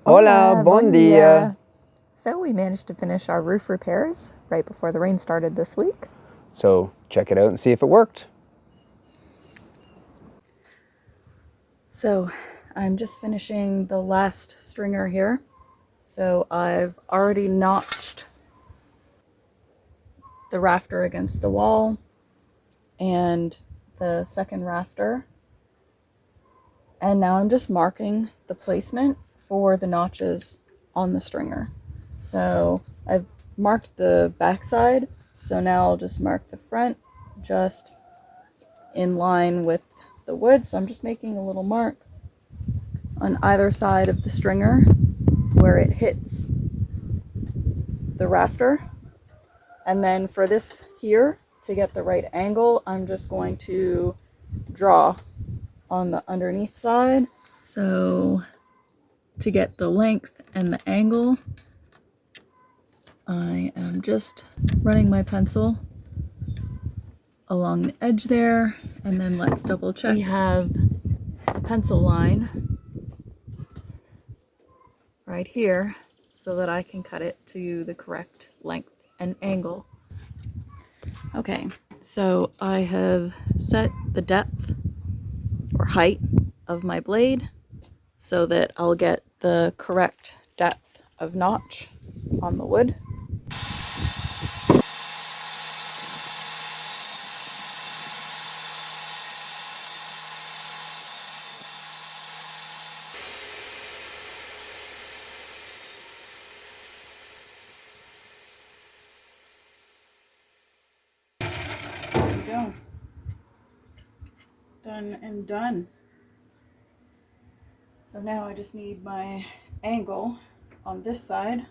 Hola, bon dia. So we managed to finish our roof repairs right before the rain started this week. So check it out and see if it worked. So I'm just finishing the last stringer here. So I've already notched the rafter against the wall and the second rafter. And now I'm just marking the placement for the notches on the stringer. So I've marked the back side, so now I'll just mark the front just in line with the wood. So I'm just making a little mark on either side of the stringer where it hits the rafter. And then for this here, to get the right angle, I'm just going to draw on the underneath side. So to get the length and the angle, I am just running my pencil along the edge there, and then let's double check. We have a pencil line right here so that I can cut it to the correct length and angle. Okay, so I have set the depth or height of my blade so that I'll get the correct depth of notch on the wood. There we go. Done and done. So now I just need my angle on this side.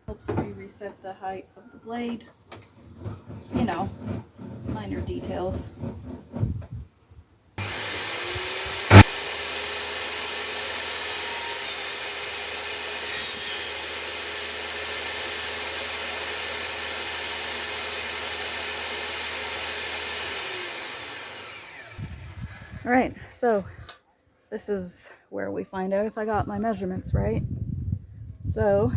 Helps if you reset the height of the blade. You know, minor details. All right, so this is where we find out if I got my measurements right. So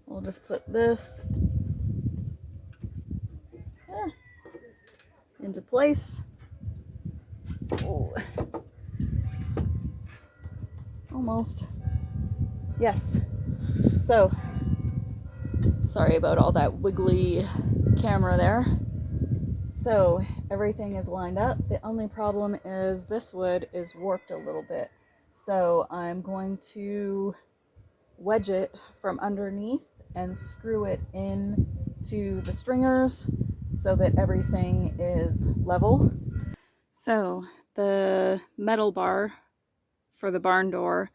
we'll just put this into place. Oh. Almost. Yes. So, sorry about all that wiggly camera there. So everything is lined up. The only problem is this wood is warped a little bit. So I'm going to wedge it from underneath and screw it in to the stringers so that everything is level. So the metal bar for the barn door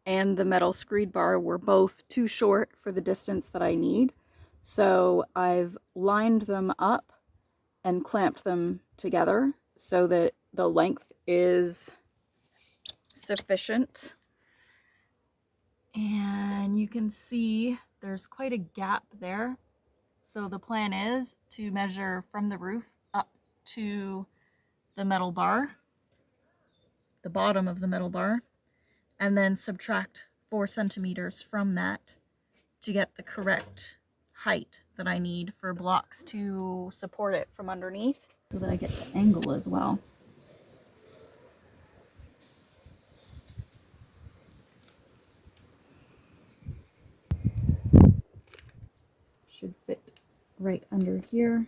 and the metal screed bar were both too short for the distance that I need. So I've lined them up and clamped them together so that the length is sufficient. And you can see there's quite a gap there. So the plan is to measure from the roof up to the metal bar, the bottom of the metal bar, and then subtract 4 centimeters from that to get the correct height that I need for blocks to support it from underneath so that I get the angle as well. Should fit right under here.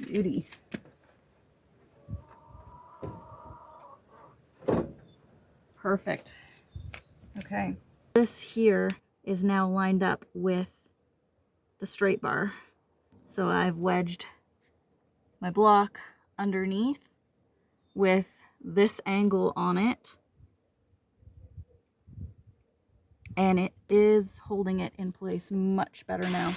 Beauty. Perfect. Okay. This here is now lined up with the straight bar. So I've wedged my block underneath with this angle on it. And it is holding it in place much better now.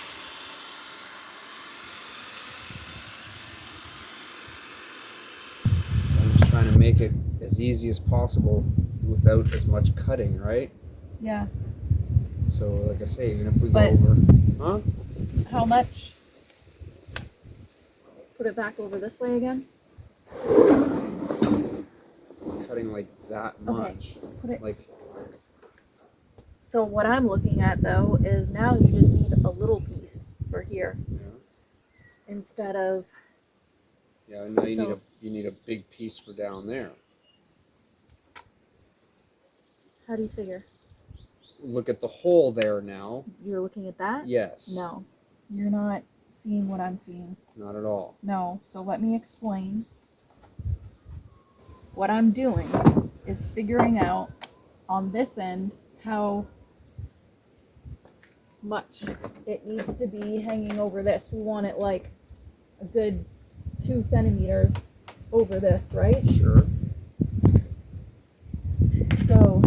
I'm just trying to make it as easy as possible without as much cutting, right? Yeah. So, like I say, even if we But- go over, huh? How much? Put it back over this way again. Cutting like that much. Put it. Like, So what I'm looking at though is now you just need a little piece for here yeah. instead of. Yeah, now So- you need a big piece for down there. How do you figure? Look at the hole there now. You're looking at that? Yes. No, you're not seeing what I'm seeing. Not at all. No, so let me explain. What I'm doing is figuring out on this end how much it needs to be hanging over this. We want it like a good 2 centimeters over this, right? Sure. So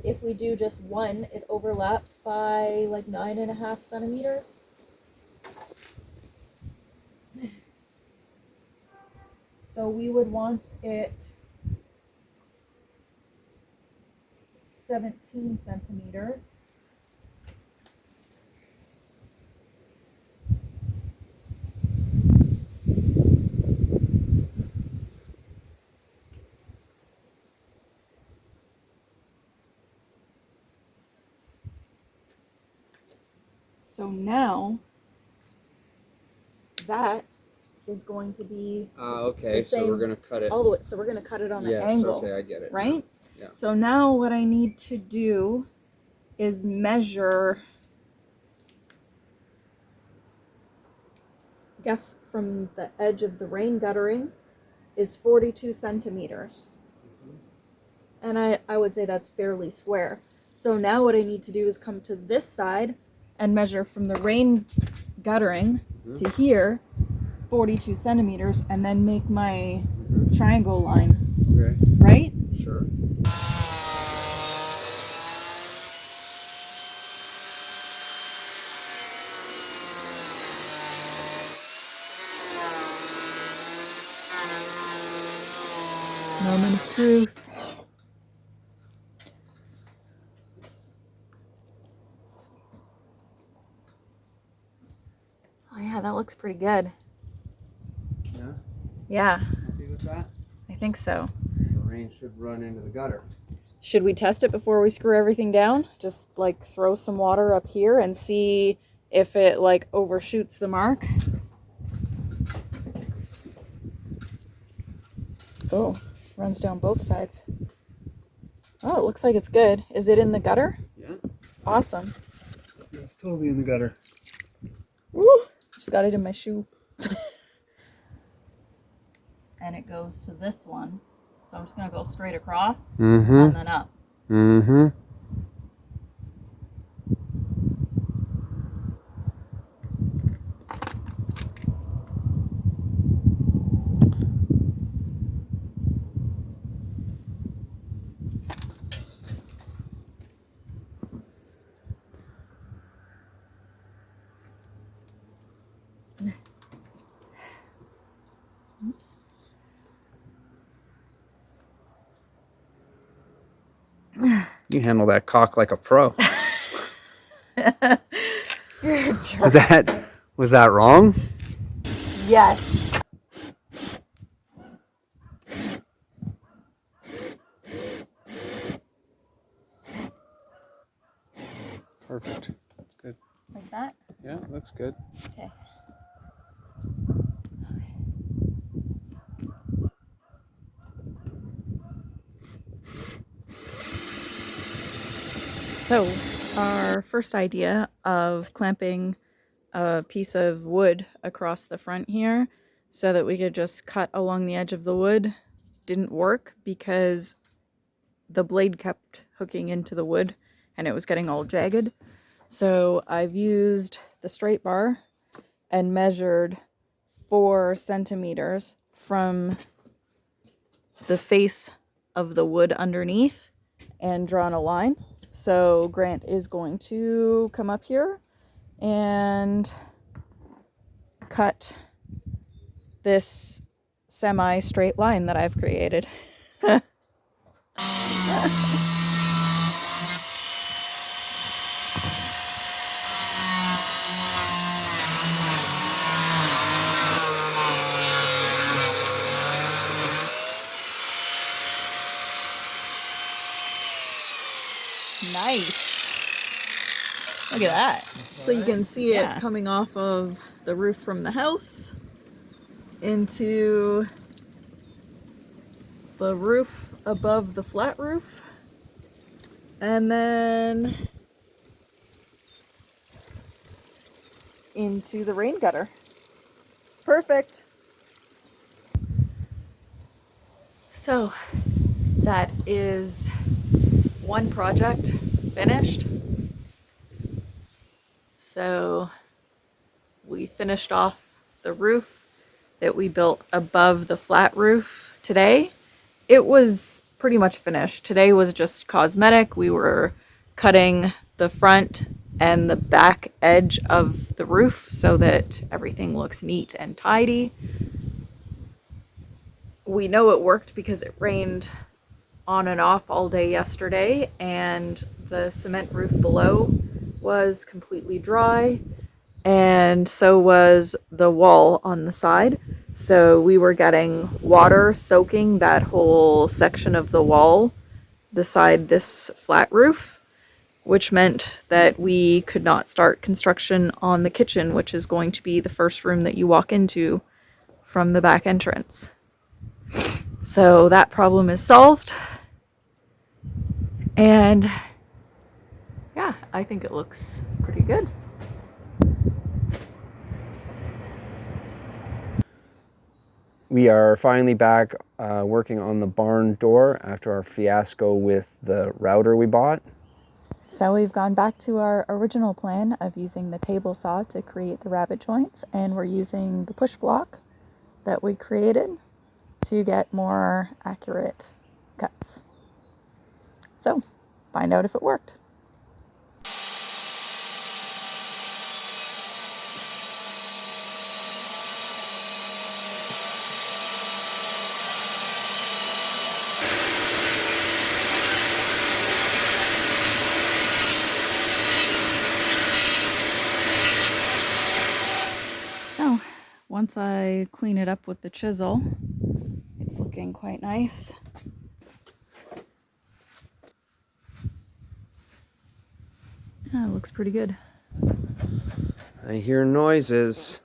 if we do just one, it overlaps by like 9.5 centimeters. So we would want it 17 centimeters. So now that is going to be Okay, the so we're same going to cut it. all the way. So we're going to cut it on Yes, an angle. okay, I get it. Right? Yeah. So now what I need to do is measure, I guess from the edge of the rain guttering is 42 centimeters. And I would say that's fairly square. So now what I need to do is come to this side and measure from the rain guttering to here 42 centimeters and then make my triangle line. Okay. Right? Sure. Moment of truth. Oh yeah, that looks pretty good. Yeah. Yeah, Happy with that? I think so. The rain should run into the gutter. Should we test it before we screw everything down? Just like throw some water up here and see if it like overshoots the mark. Oh, runs down both sides. Oh, it looks like it's good. Is it in the gutter? Yeah. Awesome. It's totally in the gutter. Woo! Just got it in my shoe. And it goes to this one. So I'm just going to go straight across and then up. Mm-hmm. Oops. You handle that cock like a pro. You're a jerk. Was that wrong? Yes. Perfect. That's good. Like that? Yeah, looks good. Okay. So, our first idea of clamping a piece of wood across the front here so that we could just cut along the edge of the wood. Didn't work because the blade kept hooking into the wood and it was getting all jagged. So I've used the straight bar and measured 4 centimeters from the face of the wood underneath and drawn a line. So Grant is going to come up here and cut this semi-straight line that I've created. Nice. Look at that. So you can see it coming off of the roof from the house into the roof above the flat roof, and then into the rain gutter. Perfect. So that is one project finished. So we finished off the roof that we built above the flat roof today. It was pretty much finished. Today was just cosmetic. We were cutting the front and the back edge of the roof so that everything looks neat and tidy. We know it worked because it rained on and off all day yesterday, and the cement roof below was completely dry, and so was the wall on the side. So we were getting water soaking that whole section of the wall beside this flat roof, which meant that we could not start construction on the kitchen, which is going to be the first room that you walk into from the back entrance. So that problem is solved. And yeah, I think it looks pretty good. We are finally back working on the barn door after our fiasco with the router we bought. So we've gone back to our original plan of using the table saw to create the rabbet joints, and we're using the push block that we created to get more accurate cuts. So find out if it worked. So once I clean it up with the chisel, it's looking quite nice. Yeah, it looks pretty good. I hear noises.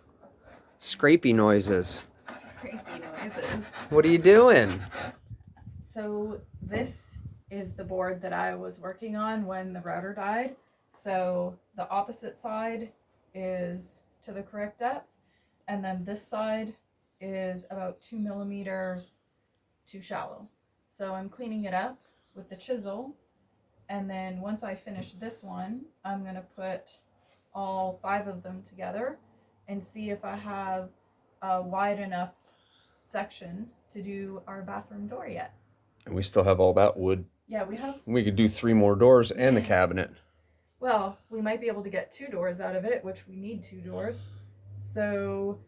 Scrapey noises. Scrapey noises. What are you doing? So this is the board that I was working on when the router died. So the opposite side is to the correct depth, and then this side is about 2 millimeters too shallow. So I'm cleaning it up with the chisel, and then once I finish this one, I'm gonna put all 5 of them together and see if I have a wide enough section to do our bathroom door yet. And we still have all that wood. Yeah, we have. We could do 3 more doors and the cabinet. Well, we might be able to get 2 doors out of it, which we need 2 doors. So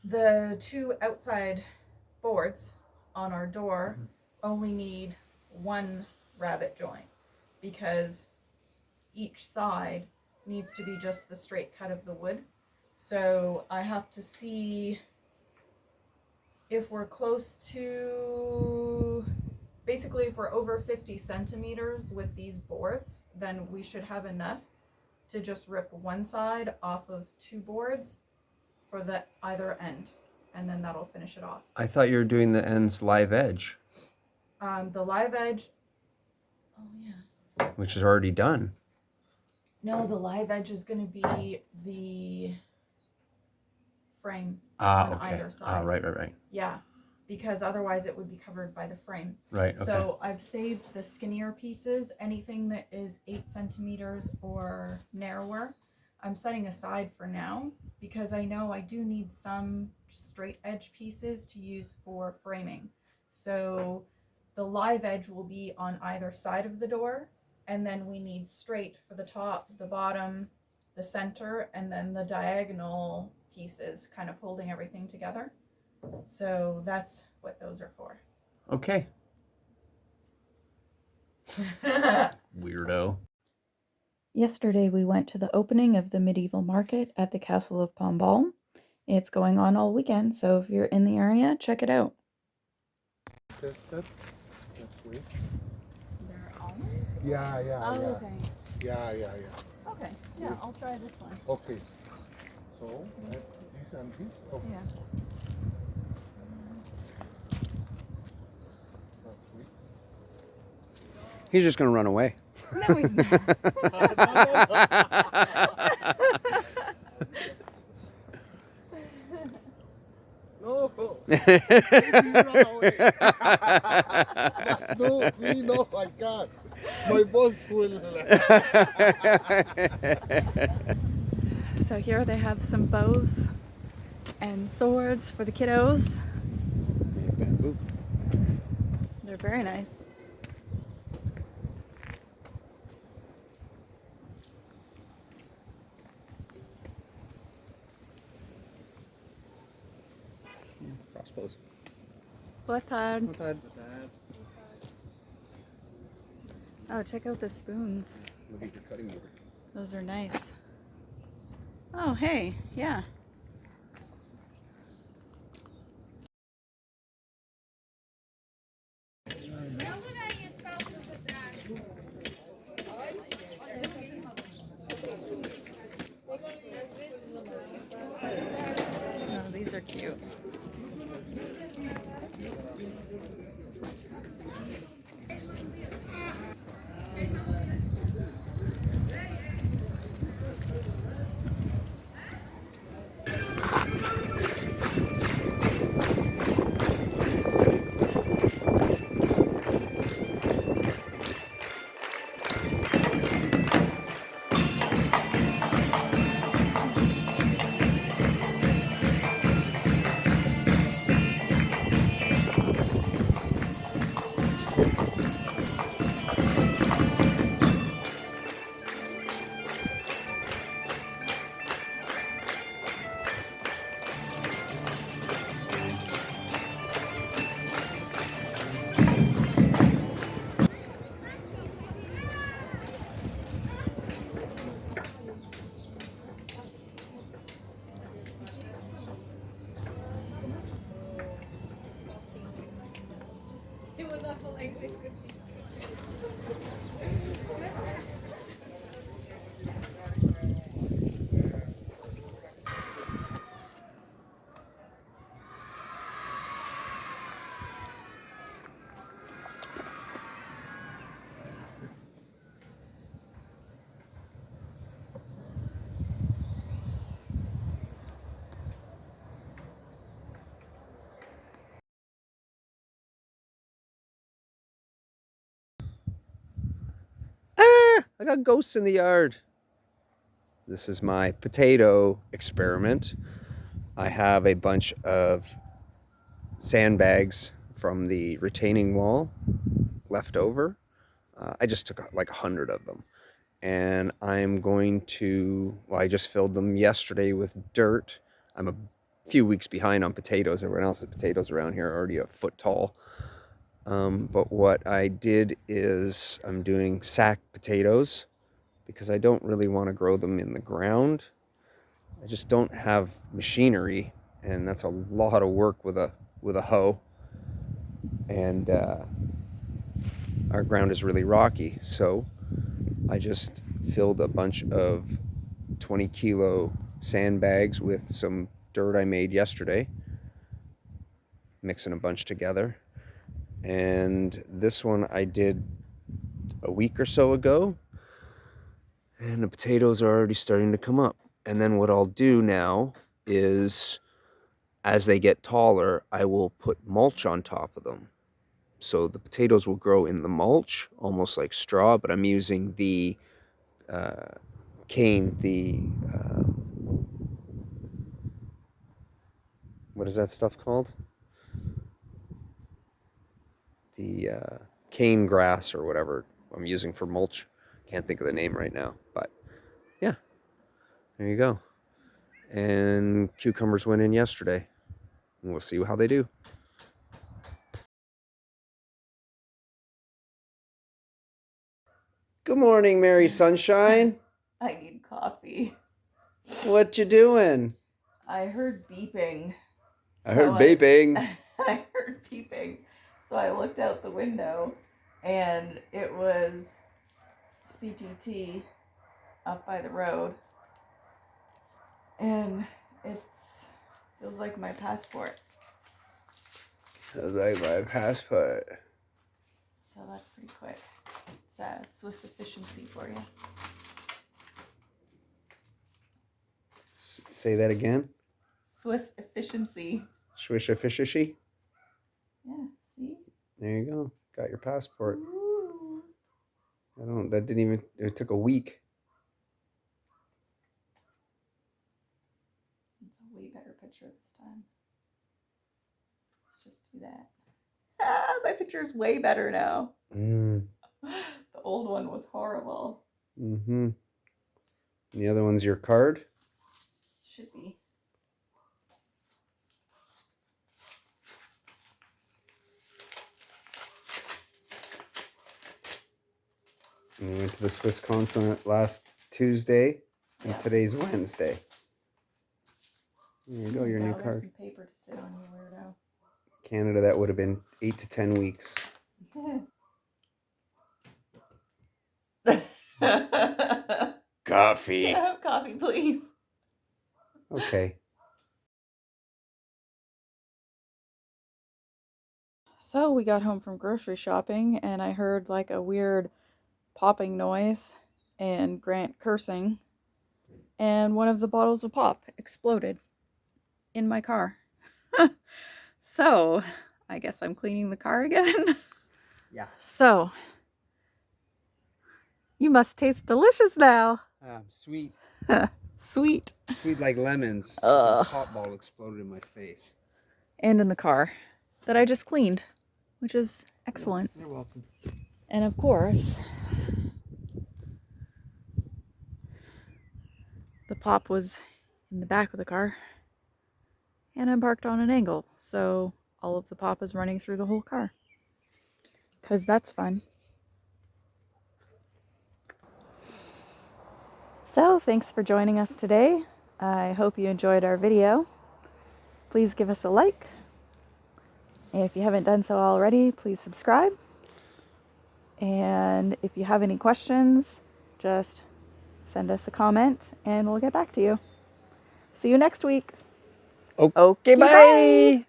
the 2 outside boards on our door only need 1 rabbet joint because each side needs to be just the straight cut of the wood. So I have to see if we're close to, basically if we're over 50 centimeters with these boards, then we should have enough to just rip one side off of 2 boards for the either end, and then that'll finish it off. I thought you were doing the ends live edge. The live edge, oh yeah. Which is already done. No, the live edge is going to be the frame Ah, on okay. either side. Right. Yeah, because otherwise it would be covered by the frame. Right, okay. So I've saved the skinnier pieces, anything that is 8 centimeters or narrower, I'm setting aside for now because I know I do need some straight edge pieces to use for framing. So the live edge will be on either side of the door, and then we need straight for the top, the bottom, the center, and then the diagonal pieces kind of holding everything together. So that's what those are for. Okay. Weirdo. Yesterday we went to the opening of the medieval market at the Castle of Pombal. It's going on all weekend, so if you're in the area, check it out. Test that. That's sweet. They're almonds? Yeah. Okay. Yeah. Okay. Yeah, I'll try this one. Okay. So, this and this. Okay. Yeah. That's sweet. He's just going to run away. No, he's not. No. No, me, no, I can't. My boss will. So here they have some bows and swords for the kiddos. Bamboo. They're very nice. Crossbows. Boa tarde. Oh, check out the spoons. Look at your cutting board. Those are nice. Oh, hey, yeah. Oh, these are cute. I got ghosts in the yard. This is my potato experiment. I have a bunch of sandbags from the retaining wall left over. I just took like 100 of them. And I'm going to, well, I just filled them yesterday with dirt. I'm a few weeks behind on potatoes. Everyone else's potatoes around here are already a foot tall. But what I did is I'm doing sack potatoes because I don't really want to grow them in the ground. I just don't have machinery, and that's a lot of work with a hoe. And our ground is really rocky, so I just filled a bunch of 20 kilo sandbags with some dirt I made yesterday, mixing a bunch together. And this one I did a week or so ago, and the potatoes are already starting to come up. And then what I'll do now is as they get taller, I will put mulch on top of them. So the potatoes will grow in the mulch, almost like straw, but I'm using the cane, what is that stuff called? The cane grass or whatever I'm using for mulch. Can't think of the name right now, but yeah, there you go. And cucumbers went in yesterday. And we'll see how they do. Good morning, Mary Sunshine. I need coffee. What you doing? I heard beeping. I heard beeping. I heard beeping. So I looked out the window and it was CTT up by the road. And feels like my passport. Feels like my passport. So that's pretty quick. It's Swiss efficiency for you. Say that again. Swiss efficiency. Swish a fishy. Yeah, see? There you go. Got your passport. Ooh. It took a week. It's a way better picture this time. Let's just do that. Ah, my picture is way better now. The old one was horrible. Mm-hmm. And the other one's your card? Should be. And we went to the Swiss consulate last Tuesday, and today's Wednesday. There you go, your new There's card. some paper to sit on, you weirdo. Canada, that would have been 8 to 10 weeks. Coffee. Have coffee, please. Okay. So we got home from grocery shopping and I heard like a weird popping noise and Grant cursing, and one of the bottles of pop exploded in my car. So I guess I'm cleaning the car again. Yeah. So you must taste delicious now. Sweet. Sweet. Sweet like lemons. Ugh. A pop ball exploded in my face. And in the car that I just cleaned, which is excellent. You're welcome. And of course, the pop was in the back of the car and I'm parked on an angle, so all of the pop is running through the whole car, because that's fun. So thanks for joining us today. I hope you enjoyed our video. Please give us a like. If you haven't done so already, please subscribe. And if you have any questions, just send us a comment and we'll get back to you. See you next week. Okay, bye.